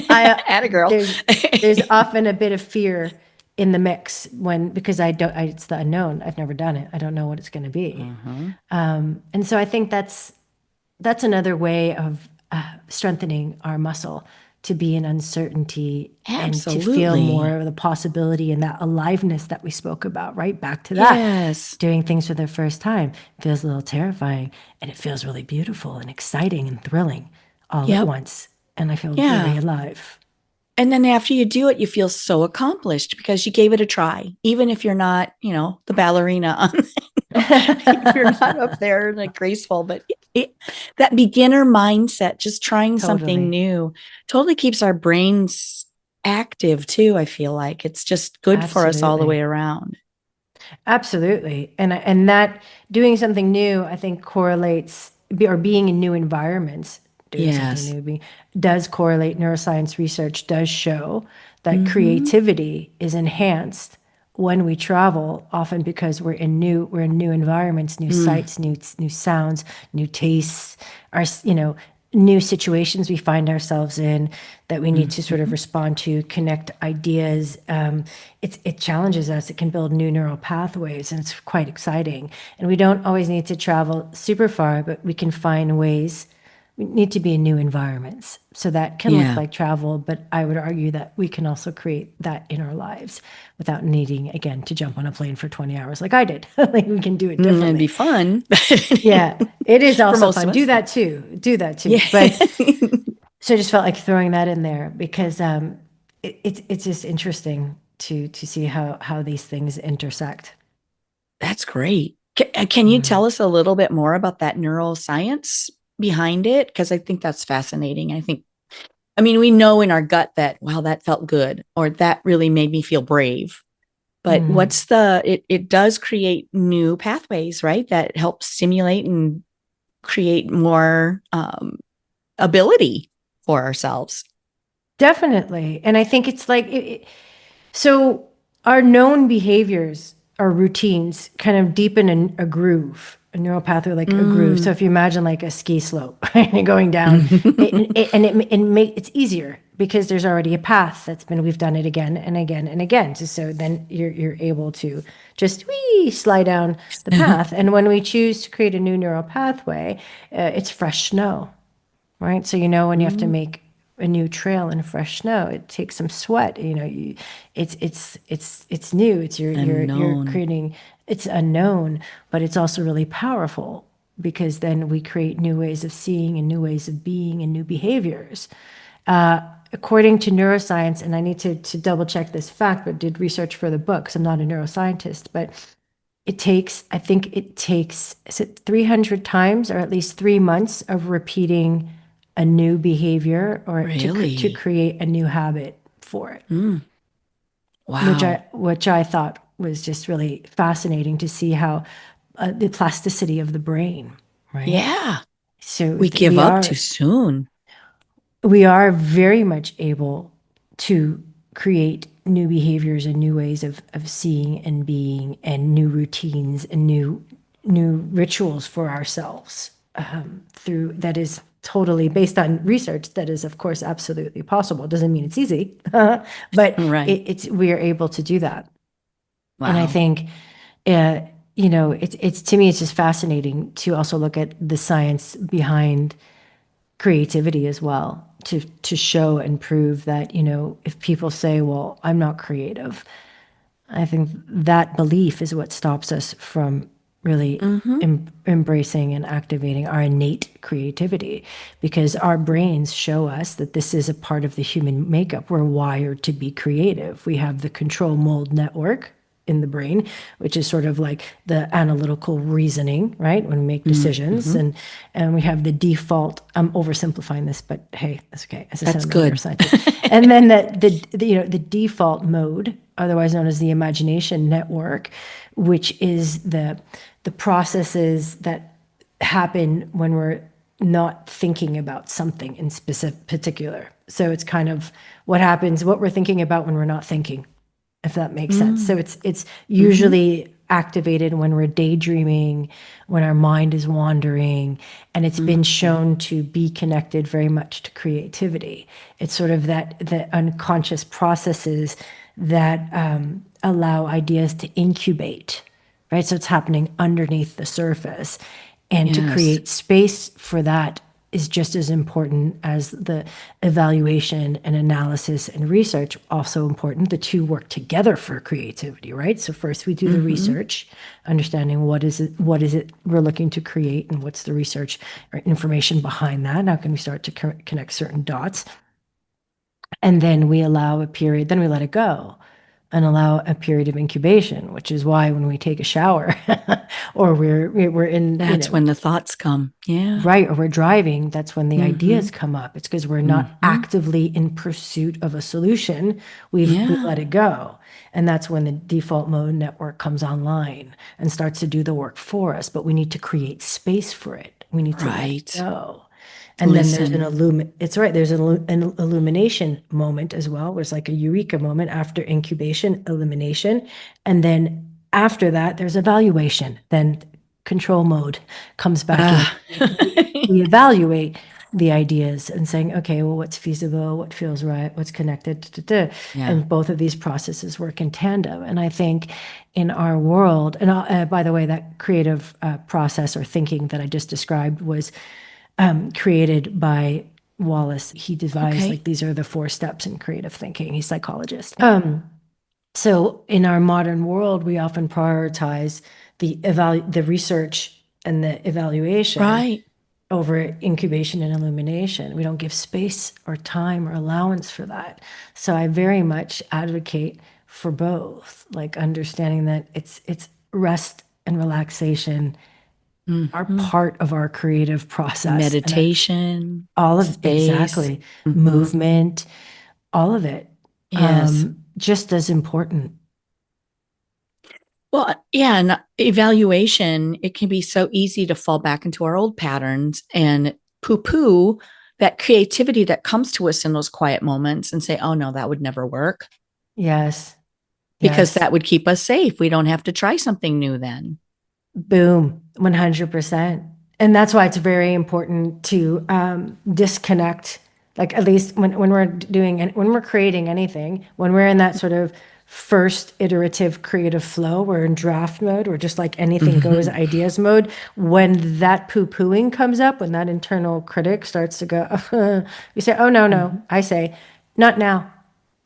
I Atta girl. there's often a bit of fear in the mix because it's the unknown. I've never done it. I don't know what it's going to be. Uh-huh. And so I think that's another way of strengthening our muscle to be in uncertainty and to feel more Absolutely. of the possibility and that aliveness that we spoke about, right? Back to that. Yes. Doing things for the first time feels a little terrifying, and it feels really beautiful and exciting and thrilling all at Yep. once. And I feel very Yeah. alive. And then after you do it, you feel so accomplished because you gave it a try, even if you're not, the ballerina on, if you're not up there like graceful, but that beginner mindset, just trying something Totally. new, totally keeps our brains active too. I feel like it's just good for us all the Absolutely. way around. Absolutely. And that doing something new, I think correlates, or being in new environments, doing something Yes. new, does correlate. Neuroscience research does show that Mm-hmm. creativity is enhanced when we travel, often because we're in new environments, new Mm. sights, new sounds, new tastes, new situations we find ourselves in that we need to sort of Mm-hmm. respond to, connect ideas. It challenges us. It can build new neural pathways, and it's quite exciting. And we don't always need to travel super far, but we can find ways. We need to be in new environments. So that can look Yeah. like travel, but I would argue that we can also create that in our lives without needing, again, to jump on a plane for 20 hours like I did. Like we can do it It'd be differently. fun Yeah, it is for also most of fun. Do us. that too. Do that Yeah. too. But so I just felt like throwing that in there because it's just interesting to see how these things intersect. That's great. Can you Mm. tell us a little bit more about that neuroscience behind it? Because I think that's fascinating. I mean, we know in our gut that, wow, that felt good, or that really made me feel brave. But Mm. it does create new pathways, right? That help stimulate and create more ability for ourselves. Definitely. And I think it's like so our known behaviors, our routines kind of deepen a groove, a neural pathway, like a groove. So Mm. if you imagine like a ski slope and going down, it's easier because there's already a path we've done it again and again and again. So then you're able to just slide down the path. And when we choose to create a new neural pathway, it's fresh snow, right? So when you have to Mm. make a new trail in fresh snow, it takes some sweat. It's new. You're Unknown. creating. It's unknown, but it's also really powerful because then we create new ways of seeing and new ways of being and new behaviors. According to neuroscience, and I need to double check this fact, but did research for the book because I'm not a neuroscientist, but I think it takes, is it 300 times or at least 3 months of repeating a new behavior or to Really? create a new habit for it, Mm. which Wow. I thought was just really fascinating to see how the plasticity of the brain, right? Yeah. So We give up too soon. we are very much able to create new behaviors and new ways of seeing and being and new routines and new rituals for ourselves through that is totally based on research that is of course absolutely possible. It doesn't mean it's easy, but Right. it's we are able to do that. And I Wow. think uh, it's to me it's just fascinating to also look at the science behind creativity as well to show and prove that if people say, well, I'm not creative, I think that belief is what stops us from really Mm-hmm. embracing and activating our innate creativity because our brains show us that this is a part of the human makeup. We're wired to be creative. We have the control mold network in the brain, which is sort of like the analytical reasoning, right? When we make decisions, Mm-hmm. and we have the default. I'm oversimplifying this, but hey, that's okay. As I said, That's I'm not a good. neuroscientist. And then the default mode, otherwise known as the imagination network, which is the processes that happen when we're not thinking about something in specific particular. So it's kind of what we're thinking about when we're not thinking, if that makes sense. So it's Mm-hmm. usually activated when we're daydreaming, when our mind is wandering, and it's been Mm-hmm. shown to be connected very much to creativity. It's sort of that the unconscious processes that allow ideas to incubate, right? So it's happening underneath the surface, and to Yes. create space for that is just as important as the evaluation and analysis and research, also important. The two work together for creativity, right? So first we do the research, understanding what is it we're looking to create, and what's the research or information behind that. How can we start to connect certain dots? And then we allow a period, then we let it go and allow a period of incubation, which is why when we take a shower or we're in, That's when the thoughts come. Yeah. right, or we're driving, that's when the ideas come up. It's because we're not actively in pursuit of a solution. We let it go. And that's when the default mode network comes online and starts to do the work for us. But we need to create space for it. We need to let it go. And then there's it's right, there's an illumination moment as well, where it's like a eureka moment after incubation, elimination. And then after that, there's evaluation. Then control mode comes back in. We evaluate the ideas and saying, okay, well, what's feasible, what feels right, what's connected, and both of these processes work in tandem. And I think in our world, and by the way, that creative process or thinking that I just described was created by Wallace. He devised like these are the 4 steps in creative thinking. He's a psychologist. So in our modern world, we often prioritize the research and the evaluation over incubation and illumination. We don't give space or time or allowance for that. So I very much advocate for both, like understanding that it's rest and relaxation are part of our creative process. Meditation, all of space. Exactly. Movement, all of it. Yes. Just as important. Well, yeah, and evaluation, it can be so easy to fall back into our old patterns and poo-poo that creativity that comes to us in those quiet moments and say, oh no, that would never work. Yes. Because that would keep us safe. We don't have to try something new then. Boom, 100%. And that's why it's very important to disconnect, like at least when we're creating anything, when we're in that sort of first iterative creative flow, we're in draft mode, or just like anything goes ideas mode. When that poo-pooing comes up, when that internal critic starts to go, you say, oh, no. I say, not now.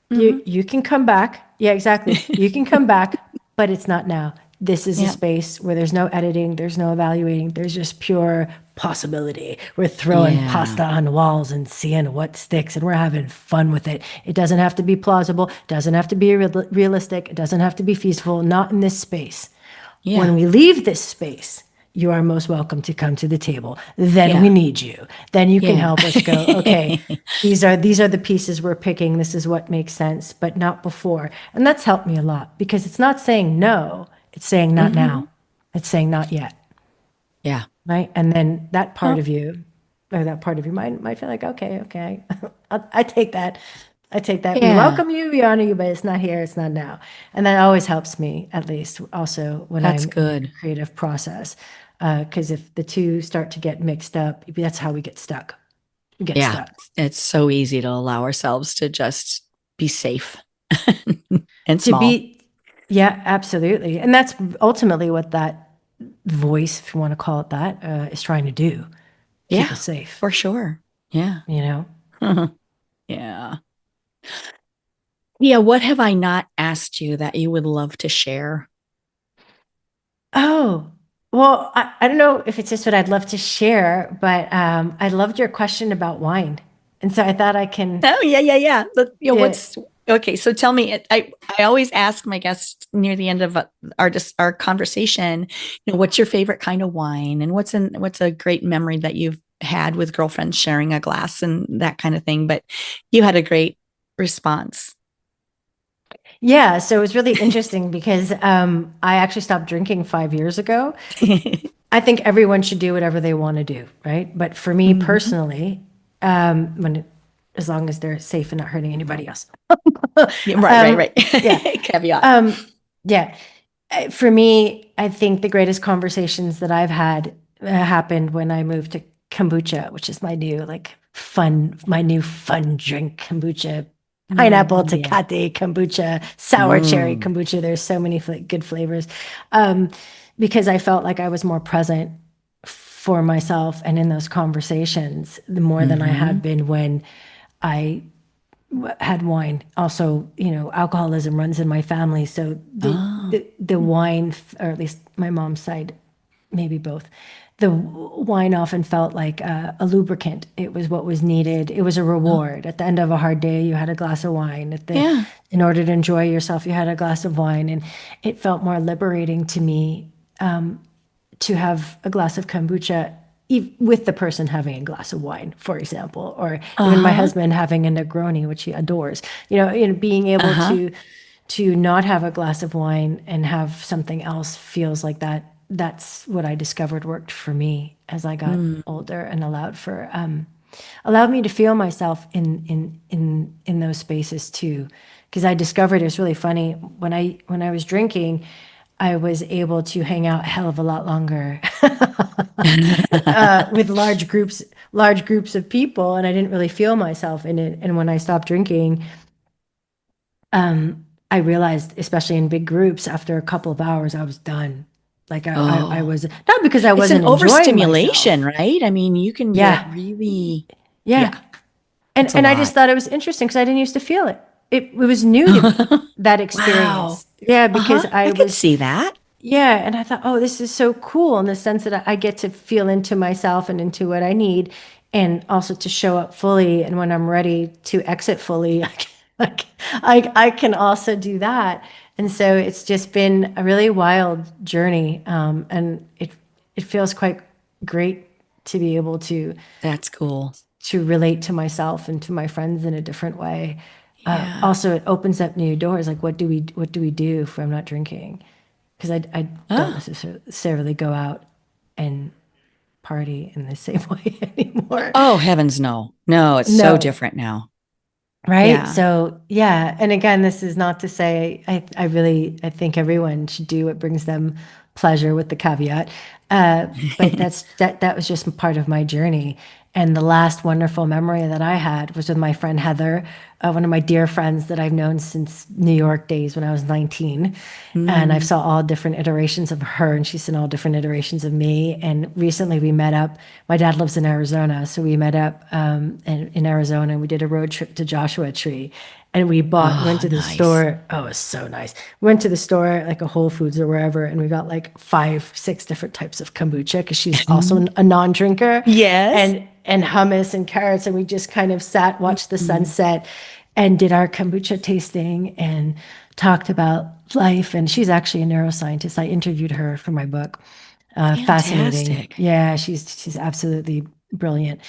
You can come back. Yeah, exactly. You can come back, but it's not now. This is a space where there's no editing, there's no evaluating, there's just pure possibility. We're throwing pasta on walls and seeing what sticks, and we're having fun with it. It doesn't have to be plausible, doesn't have to be realistic, it doesn't have to be feasible, not in this space. When we leave this space, you are most welcome to come to the table. Then we need you. Then you can help us go, okay, these are the pieces we're picking. This is what makes sense, but not before. And that's helped me a lot, because it's not saying no. It's saying not now. It's saying not yet. Yeah. Right. And then that part of you, or that part of your mind, might feel like, okay. I take that. Yeah. We welcome you, we honor you, but it's not here. It's not now. And that always helps me, at least also when I'm in the creative process. Because if the two start to get mixed up, that's how we get stuck. Stuck. It's so easy to allow ourselves to just be safe and small. Yeah, absolutely. And that's ultimately what that voice, if you want to call it that, is trying to do. Keep us safe. For sure. Yeah. You know? Yeah. Yeah. What have I not asked you that you would love to share? Oh, well, I don't know if it's just what I'd love to share, but I loved your question about wine. And so I thought I can. Oh, yeah. But, what's okay? So tell me. I always ask my guests near the end of our conversation, what's your favorite kind of wine, and what's a great memory that you've had with girlfriends sharing a glass and that kind of thing. But you had a great response. Yeah, so it was really interesting because I actually stopped drinking 5 years ago. I think everyone should do whatever they want to do, right? But for me personally, as long as they're safe and not hurting anybody else. Right. Yeah. Caveat. Yeah. For me, I think the greatest conversations that I've had happened when I moved to kombucha, which is my new fun drink, kombucha. Pineapple, Tecate, kombucha, sour cherry kombucha. There's so many good flavors. Because I felt like I was more present for myself and in those conversations, the more than I had been when I had wine. Also, alcoholism runs in my family. So the wine, or at least my mom's side, maybe both, the wine often felt like a lubricant. It was what was needed. It was a reward. At the end of a hard day, you had a glass of wine. In order to enjoy yourself, you had a glass of wine. And it felt more liberating to me to have a glass of kombucha with the person having a glass of wine, for example, or even my husband having a Negroni, which he adores. Being able to not have a glass of wine and have something else feels like that. That's what I discovered worked for me as I got older, and allowed me to feel myself in those spaces too. Because I discovered, it was really funny, when I was drinking, I was able to hang out a hell of a lot longer with large groups of people, and I didn't really feel myself in it. And when I stopped drinking, I realized, especially in big groups, after a couple of hours, I was done. Like I was, not because I wasn't enjoying myself. It's an overstimulation, right? I mean, you can get really, And I just thought it was interesting because I didn't used to feel it. It was new to me, that experience. Wow. Yeah, because I could see that. Yeah, and I thought, oh, this is so cool in the sense that I get to feel into myself and into what I need, and also to show up fully. And when I'm ready to exit fully, I can also do that. And so it's just been a really wild journey, and it feels quite great to be able to. That's cool. To relate to myself and to my friends in a different way. Also, it opens up new doors. Like, what do we do if I'm not drinking? Because I don't necessarily go out and party in the same way anymore. Oh, heavens, no. No, it's so different now. Right. Yeah. So, and again, this is not to say I think everyone should do what brings them pleasure, with the caveat. But that was just part of my journey. And the last wonderful memory that I had was with my friend Heather, one of my dear friends that I've known since New York days when I was 19. And I've saw all different iterations of her, and she's seen all different iterations of me. And recently we met up. My dad lives in Arizona, so we met up in Arizona, and we did a road trip to Joshua Tree. And we went to the store. Oh, it was so nice. We went to the store, like a Whole Foods or wherever, and we got like 5-6 different types of kombucha, because she's also a non-drinker. Yes. And hummus and carrots. And we just kind of watched the sunset, and did our kombucha tasting and talked about life. And she's actually a neuroscientist. I interviewed her for my book. Fascinating. Yeah, she's absolutely brilliant,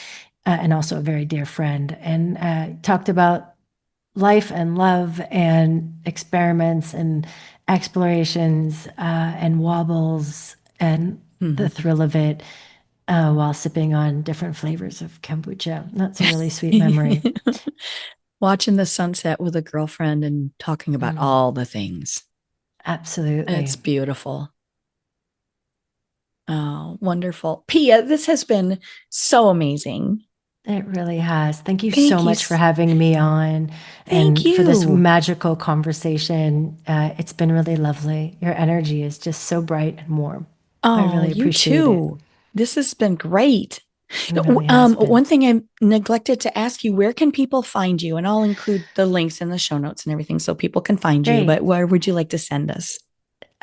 and also a very dear friend. And talked about life and love and experiments and explorations, and wobbles and the thrill of it, while sipping on different flavors of kombucha. That's a really sweet memory. Watching the sunset with a girlfriend and talking about all the things. Absolutely. It's beautiful. Oh, wonderful. Pia, this has been so amazing. It really has. Thank you so much for having me on, and for this magical conversation. It's been really lovely. Your energy is just so bright and warm. I really appreciate it. This has been great. One thing I neglected to ask you, where can people find you? And I'll include the links in the show notes and everything so people can find you. But where would you like to send us?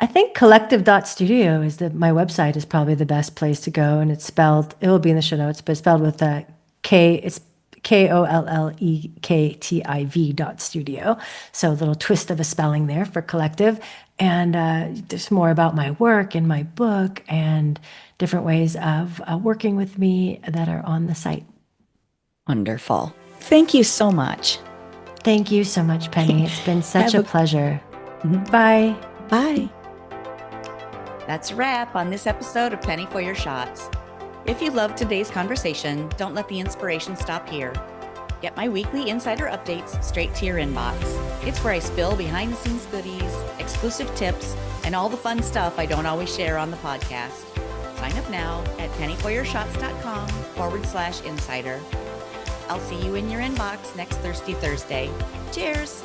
I think collective.studio is my website is probably the best place to go. And it will be in the show notes, but it's spelled with it's KOLLEKTIV.studio. So a little twist of a spelling there for collective. And there's more about my work and my book and different ways of working with me that are on the site. Wonderful. Thank you so much. Thank you so much, Penny. It's been such a pleasure. Bye. Bye. That's a wrap on this episode of Penny for Your Shots. If you loved today's conversation, don't let the inspiration stop here. Get my weekly insider updates straight to your inbox. It's where I spill behind-the-scenes goodies, exclusive tips, and all the fun stuff I don't always share on the podcast. Sign up now at pennyforyourshots.com/insider. I'll see you in your inbox next Thirsty Thursday. Cheers!